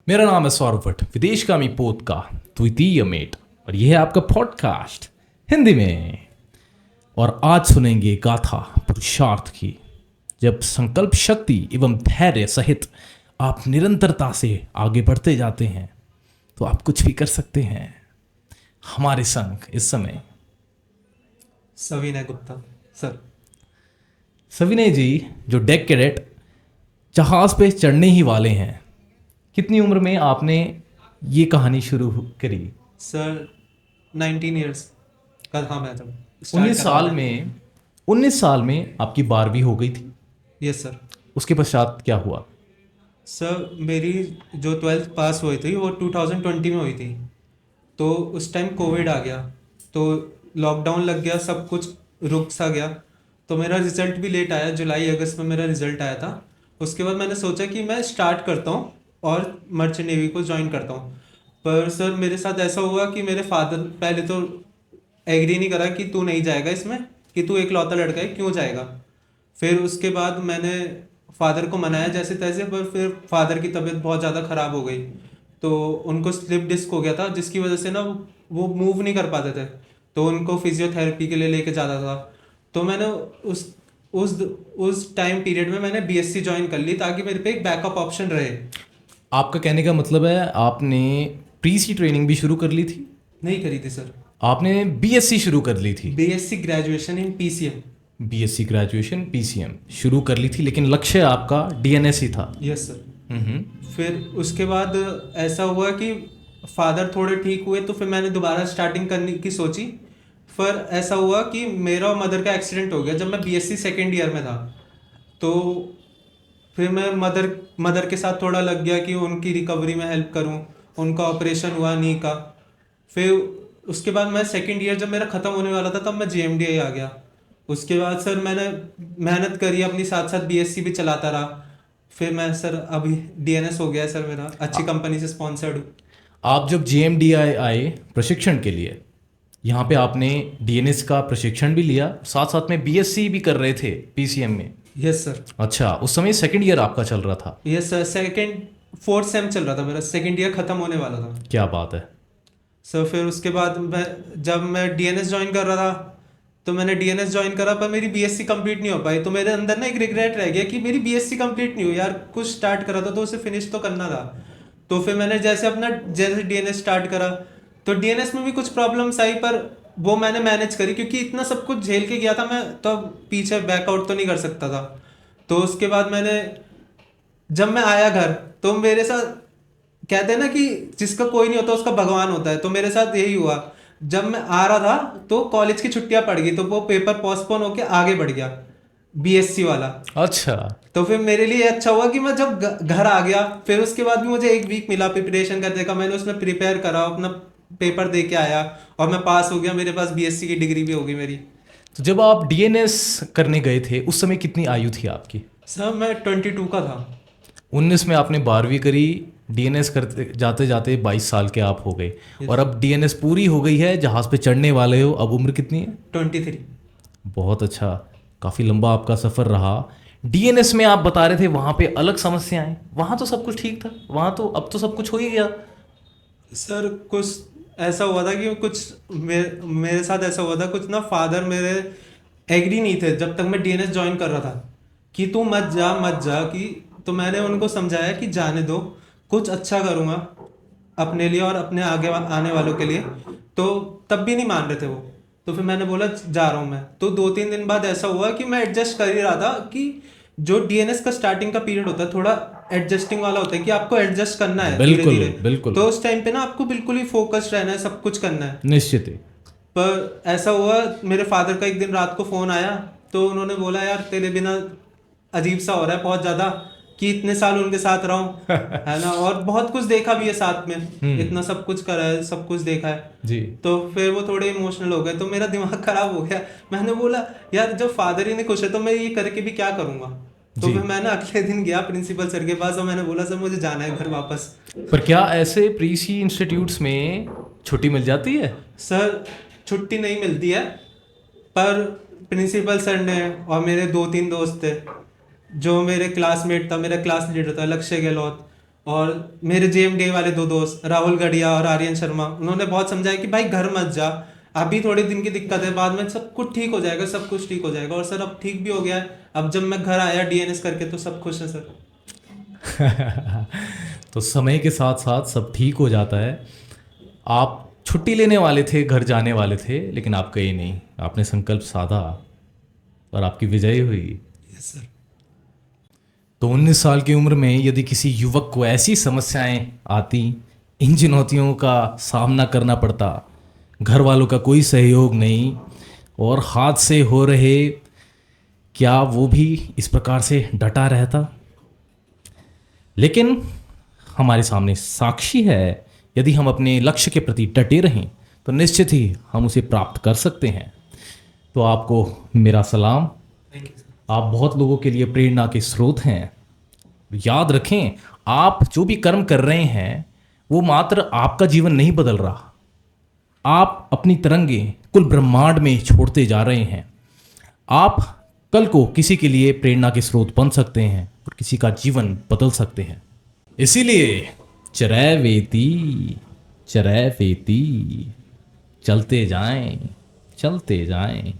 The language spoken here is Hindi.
मेरा नाम है सौरभ भट्ट, विदेशगामी पोत का द्वितीय मेट, और यह है आपका पॉडकास्ट हिंदी में। और आज सुनेंगे गाथा पुरुषार्थ की, जब संकल्प शक्ति एवं धैर्य सहित आप निरंतरता से आगे बढ़ते जाते हैं तो आप कुछ भी कर सकते हैं। हमारे संग इस समय सविनय गुप्ता सर। सविनय जी, जो डेक कैडेट जहाज पे चढ़ने ही वाले हैं, कितनी उम्र में आपने ये कहानी शुरू करी? सर 19 इयर्स का था मैं तब start 19 कर साल रहा था। में 19 साल में आपकी 12वीं हो गई थी। Yes sir. उसके पश्चात क्या हुआ? सर मेरी जो 12th पास हुई थी वो 2020 में हुई थी, तो उस टाइम कोविड आ गया, तो लॉकडाउन लग गया, सब कुछ रुक सा गया, तो मेरा रिजल्ट भी लेट आया। जुलाई अगस्त में मेरा रिजल्ट आया था। उसके बाद मैंने सोचा कि मैं स्टार्ट करता हूँ और मर्चेंट नेवी को ज्वाइन करता हूँ। पर सर मेरे साथ ऐसा हुआ कि मेरे फादर पहले तो एग्री नहीं करा कि तू नहीं जाएगा इसमें, कि तू एक लौता लड़का है क्यों जाएगा। फिर उसके बाद मैंने फादर को मनाया जैसे तैसे, पर फिर फादर की तबीयत बहुत ज़्यादा ख़राब हो गई, तो उनको स्लिप डिस्क हो गया था, जिसकी वजह से ना वो मूव नहीं कर पाते थे, तो उनको फिजियोथेरेपी के लिए लेके जाता था। तो मैंने उस टाइम पीरियड में मैंने बीएससी ज्वाइन कर ली, ताकि मेरे पे एक बैकअप ऑप्शन रहे। आपका कहने का मतलब है आपने प्री सी ट्रेनिंग भी शुरू कर ली थी? नहीं करी थी सर। आपने बीएससी शुरू कर ली थी? BSc graduation in PCM. BSc graduation PCM शुरू कर ली थी, लेकिन लक्ष्य आपका डीएनएस ही था। Yes sir. हम्म। फिर उसके बाद ऐसा हुआ कि फादर थोड़े ठीक हुए, तो फिर मैंने दोबारा स्टार्टिंग करने की सोची। फिर ऐसा हुआ कि मेरा और मदर का एक्सीडेंट हो गया जब मैं बीएससी सेकेंड ईयर में था। तो फिर मैं मदर के साथ थोड़ा लग गया कि उनकी रिकवरी में हेल्प करूं। उनका ऑपरेशन हुआ नी का। फिर उसके बाद मैं सेकेंड ईयर जब मेरा ख़त्म होने वाला था, तब मैं जेएमडीआई आ गया। उसके बाद सर मैंने मेहनत करी अपनी, साथ साथ बीएससी भी चलाता रहा। फिर मैं सर अभी डीएनएस हो गया है सर मेरा, अच्छी कंपनी से स्पॉन्सर्ड हूँ। आप जब जेएमडीआई आए प्रशिक्षण के लिए, यहाँ पे आपने डीएनएस का प्रशिक्षण भी लिया, साथ साथ में बीएससी भी कर रहे थे पीसीएम में? Yes sir. अच्छा, उस समय सेकंड ईयर आपका चल रहा था? Yes sir, second fourth same चल रहा था मेरा, सेकेंड ईयर ख़त्म होने वाला था क्या बात है। सर। फिर उसके बाद जब मैं डीएनएस ज्वाइन कर रहा था, तो मैंने डीएनएस ज्वाइन करा, पर मेरी बीएससी कंप्लीट नहीं हो पाई। तो मेरे अंदर ना एक रिग्रेट रह गया कि मेरी बीएससी कंप्लीट नहीं हुई यार, कुछ स्टार्ट करा था तो उसे फिनिश तो करना था। तो फिर मैंने जैसे डीएनएस स्टार्ट करा, तो डीएनएस में भी कुछ प्रॉब्लम्स आई, पर वो मैंने मैनेज करी, क्योंकि इतना सब कुछ झेल के गया था मैं, तो पीछे बैकआउट तो नहीं कर सकता था। तो उसके बाद जब मैं आया घर, तो मेरे साथ कहते हैं ना कि जिसका कोई नहीं होता उसका भगवान होता है, तो मेरे साथ यही हुआ। जब मैं आ रहा था तो कॉलेज की छुट्टियां पड़ गई, तो वो पेपर पोस्टपोन होके आगे बढ़ गया, बीएससी वाला। अच्छा। तो फिर मेरे लिए अच्छा हुआ कि मैं जब घर आ गया, फिर उसके बाद भी मुझे एक वीक मिला प्रिपरेशन करने का। मैंने उसमें प्रिपेयर करा, अपना पेपर दे के आया और मैं पास हो गया। मेरे पास बीएससी की डिग्री भी होगी मेरी। तो जब आप डीएनएस करने गए थे, उस समय कितनी आयु थी आपकी? सर मैं 22 का था। 19 में आपने 12वीं करी, डीएनएस करते जाते जाते 22 साल के आप हो गए, और अब डीएनएस पूरी हो गई है, जहाज़ पे चढ़ने वाले हो। अब उम्र कितनी है? 23। बहुत अच्छा, काफ़ी लंबा आपका सफ़र रहा। डीएनएस में आप बता रहे थे वहाँ पे अलग समस्याएं, वहाँ तो सब कुछ ठीक था, वहाँ तो अब तो सब कुछ हो ही गया। सर कुछ ऐसा हुआ था कि मेरे साथ ऐसा हुआ था कुछ ना, फादर मेरे एग्री नहीं थे जब तक मैं डीएनएस ज्वाइन कर रहा था, कि तू मत जा मत जा, कि तो मैंने उनको समझाया कि जाने दो, कुछ अच्छा करूँगा अपने लिए और अपने आगे आने वालों के लिए। तो तब भी नहीं मान रहे थे वो। तो फिर मैंने बोला जा रहा हूँ मैं। तो 2-3 दिन बाद ऐसा हुआ कि मैं एडजस्ट कर ही रहा था, कि जो डीएनएस का स्टार्टिंग का पीरियड होता है थोड़ा एडजस्टिंग वाला होता है, कि आपको एडजस्ट करना है धीरे बिल्कुल धीरे। बिल्कुल। तो उस टाइम पे ना आपको बिल्कुल ही फोकस्ड रहना है, सब कुछ करना है। निश्चित ही। पर ऐसा हुआ, मेरे फादर का एक दिन रात को फ़ोन आया, तो उन्होंने बोला यार तेरे बिना अजीब सा हो रहा है बहुत ज़्यादा, कि इतने साल उनके साथ रहा हूँ है ना, और बहुत कुछ देखा भी है साथ में, इतना सब कुछ करा है, सब कुछ देखा है जी। तो फिर वो थोड़े इमोशनल हो गए, तो मेरा दिमाग खराब हो गया। मैंने बोला यार जब फादर ही नहीं खुश है तो मैं ये करके भी क्या करूँगा। तो जी। फिर मैंने अगले दिन गया प्रिंसिपल सर के पास और मैंने बोला सर मुझे जाना है घर वापस। पर क्या ऐसे प्री सी इंस्टीट्यूट्स में छुट्टी मिल जाती है? सर छुट्टी नहीं मिलती है, पर प्रिंसिपल सर ने और मेरे 2-3 दोस्त थे, जो मेरे क्लासमेट था, मेरा क्लास लीडर था लक्ष्य गहलोत, और मेरे जेएमडे वाले दो दोस्त राहुल गढ़िया और आर्यन शर्मा, उन्होंने बहुत समझाया कि भाई घर मत जा, अभी थोड़े दिन की दिक्कत है, बाद में सब कुछ ठीक हो जाएगा, सब कुछ ठीक हो जाएगा। और सर अब ठीक भी हो गया है। अब जब मैं घर आया डीएनएस करके तो सब खुश है सर। तो समय के साथ साथ सब ठीक हो जाता है। आप छुट्टी लेने वाले थे, घर जाने वाले थे, लेकिन आप गए नहीं, आपने संकल्प साधा और आपकी विजय हुई। Yes sir. तो 19 साल की उम्र में यदि किसी युवक को ऐसी समस्याएं आती, इन चुनौतियों का सामना करना पड़ता, घर वालों का कोई सहयोग नहीं और हाथ से हो रहे, क्या वो भी इस प्रकार से डटा रहता? लेकिन हमारे सामने साक्षी है, यदि हम अपने लक्ष्य के प्रति डटे रहें तो निश्चित ही हम उसे प्राप्त कर सकते हैं। तो आपको मेरा सलाम। Thank you sir. आप बहुत लोगों के लिए प्रेरणा के स्रोत हैं। याद रखें, आप जो भी कर्म कर रहे हैं वो मात्र आपका जीवन नहीं बदल रहा, आप अपनी तरंगे कुल ब्रह्मांड में छोड़ते जा रहे हैं। आप कल को किसी के लिए प्रेरणा के स्रोत बन सकते हैं और किसी का जीवन बदल सकते हैं। इसीलिए चरैवेति चरैवेति, चलते जाएं, चलते जाएं।